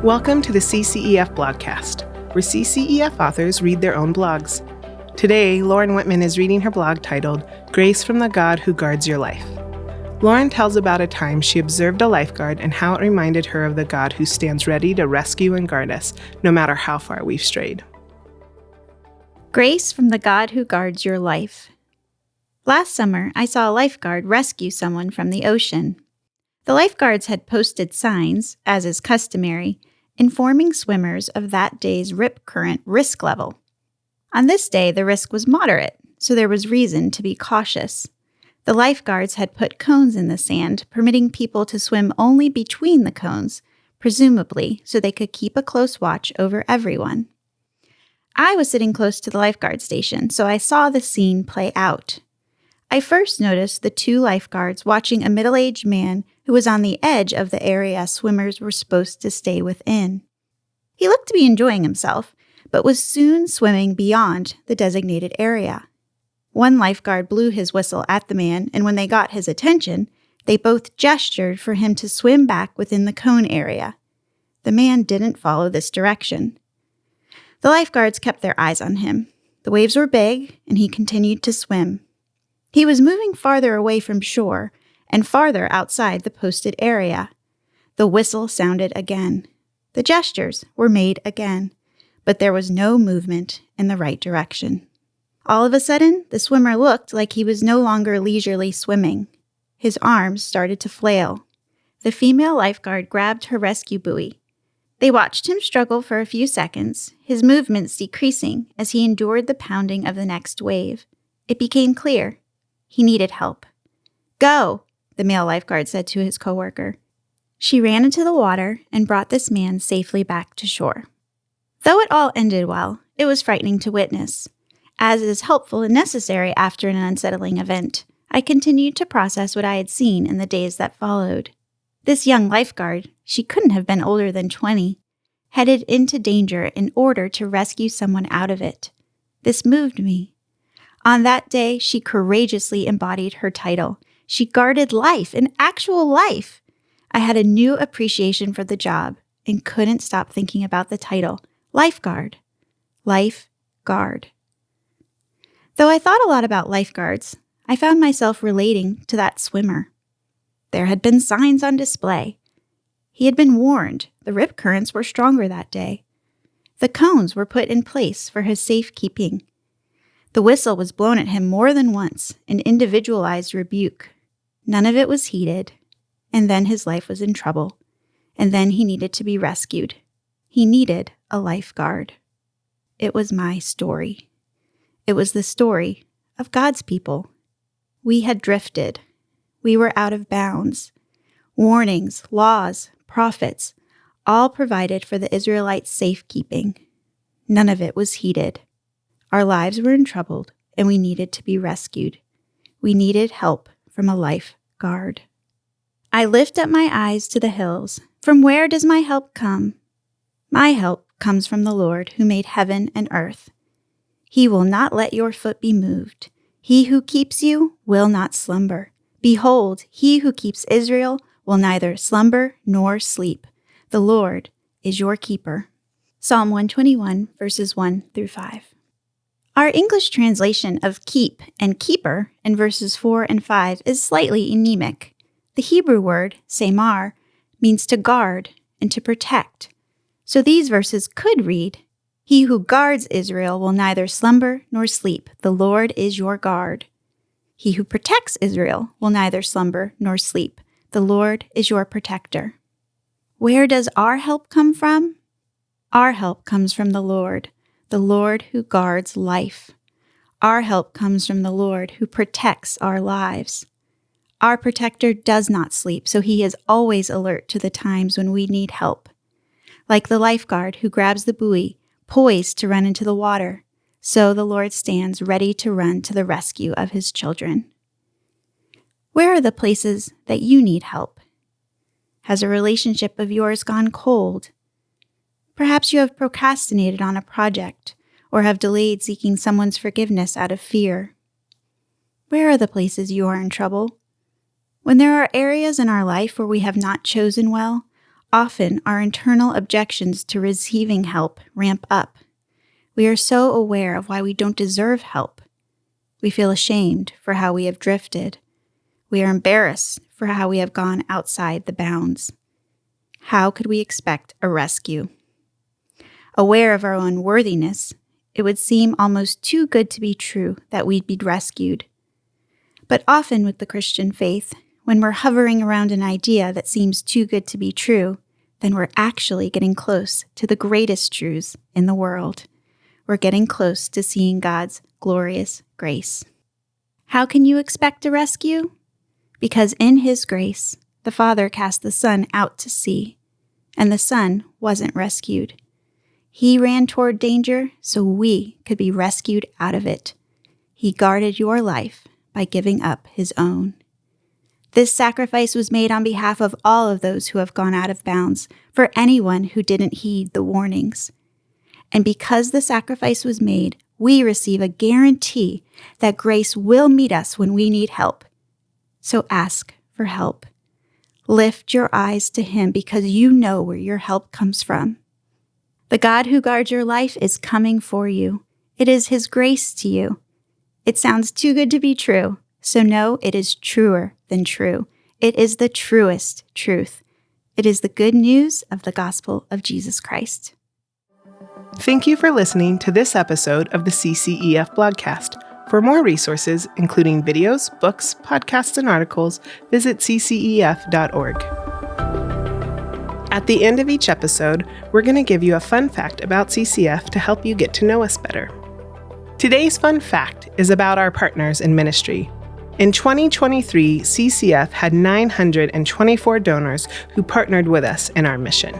Welcome to the CCEF blogcast, where CCEF authors read their own blogs. Today, Lauren Whitman is reading her blog titled, Grace from the God Who Guards Your Life. Lauren tells about a time she observed a lifeguard and how it reminded her of the God who stands ready to rescue and guard us, no matter how far we've strayed. Grace from the God Who Guards Your Life. Last summer, I saw a lifeguard rescue someone from the ocean. The lifeguards had posted signs, as is customary, informing swimmers of that day's rip current risk level. On this day, the risk was moderate, so there was reason to be cautious. The lifeguards had put cones in the sand, permitting people to swim only between the cones, presumably so they could keep a close watch over everyone. I was sitting close to the lifeguard station, so I saw the scene play out. I first noticed the two lifeguards watching a middle-aged man who was on the edge of the area swimmers were supposed to stay within. He looked to be enjoying himself, but was soon swimming beyond the designated area. One lifeguard blew his whistle at the man, and when they got his attention, they both gestured for him to swim back within the cone area. The man didn't follow this direction. The lifeguards kept their eyes on him. The waves were big, and he continued to swim. He was moving farther away from shore and farther outside the posted area. The whistle sounded again. The gestures were made again, but there was no movement in the right direction. All of a sudden, the swimmer looked like he was no longer leisurely swimming. His arms started to flail. The female lifeguard grabbed her rescue buoy. They watched him struggle for a few seconds, his movements decreasing as he endured the pounding of the next wave. It became clear. He needed help. "Go," the male lifeguard said to his coworker. She ran into the water and brought this man safely back to shore. Though it all ended well, it was frightening to witness. As is helpful and necessary after an unsettling event, I continued to process what I had seen in the days that followed. This young lifeguard, she couldn't have been older than 20, headed into danger in order to rescue someone out of it. This moved me. On that day, she courageously embodied her title. She guarded life, an actual life. I had a new appreciation for the job and couldn't stop thinking about the title, lifeguard. Life guard. Though I thought a lot about lifeguards, I found myself relating to that swimmer. There had been signs on display. He had been warned the rip currents were stronger that day. The cones were put in place for his safekeeping. The whistle was blown at him more than once, an individualized rebuke. None of it was heeded, and then his life was in trouble, and then he needed to be rescued. He needed a lifeguard. It was my story. It was the story of God's people. We had drifted. We were out of bounds. Warnings, laws, prophets, all provided for the Israelites' safekeeping. None of it was heeded. Our lives were in trouble, and we needed to be rescued. We needed help from a lifeguard. I lift up my eyes to the hills. From where does my help come? My help comes from the Lord who made heaven and earth. He will not let your foot be moved. He who keeps you will not slumber. Behold, he who keeps Israel will neither slumber nor sleep. The Lord is your keeper. Psalm 121, verses 1 through 5. Our English translation of keep and keeper in verses 4 and 5 is slightly anemic. The Hebrew word, semar, means to guard and to protect. So these verses could read, He who guards Israel will neither slumber nor sleep. The Lord is your guard. He who protects Israel will neither slumber nor sleep. The Lord is your protector. Where does our help come from? Our help comes from the Lord who guards life. Our help comes from the Lord who protects our lives. Our protector does not sleep, so he is always alert to the times when we need help. Like the lifeguard who grabs the buoy, poised to run into the water, so the Lord stands ready to run to the rescue of his children. Where are the places that you need help? Has a relationship of yours gone cold? Perhaps you have procrastinated on a project or have delayed seeking someone's forgiveness out of fear. Where are the places you are in trouble? When there are areas in our life where we have not chosen well, Often, our internal objections to receiving help ramp up. We are so aware of why we don't deserve help. We feel ashamed for how we have drifted. We are embarrassed for how we have gone outside the bounds. How could we expect a rescue? Aware of our own worthiness, it would seem almost too good to be true that we'd be rescued. But often with the Christian faith, when we're hovering around an idea that seems too good to be true, then we're actually getting close to the greatest truths in the world. We're getting close to seeing God's glorious grace. How can you expect a rescue? Because in His grace, the Father cast the Son out to sea, and the Son wasn't rescued. He ran toward danger so we could be rescued out of it. He guarded your life by giving up His own. This sacrifice was made on behalf of all of those who have gone out of bounds, for anyone who didn't heed the warnings. And because the sacrifice was made, we receive a guarantee that grace will meet us when we need help. So ask for help. Lift your eyes to Him because you know where your help comes from. The God who guards your life is coming for you. It is His grace to you. It sounds too good to be true, so know it is truer than true. It is the truest truth. It is the good news of the gospel of Jesus Christ. Thank you for listening to this episode of the CCEF Blogcast. For more resources, including videos, books, podcasts, and articles, visit ccef.org. At the end of each episode, we're going to give you a fun fact about CCF to help you get to know us better. Today's fun fact is about our partners in ministry. In 2023, CCF had 924 donors who partnered with us in our mission.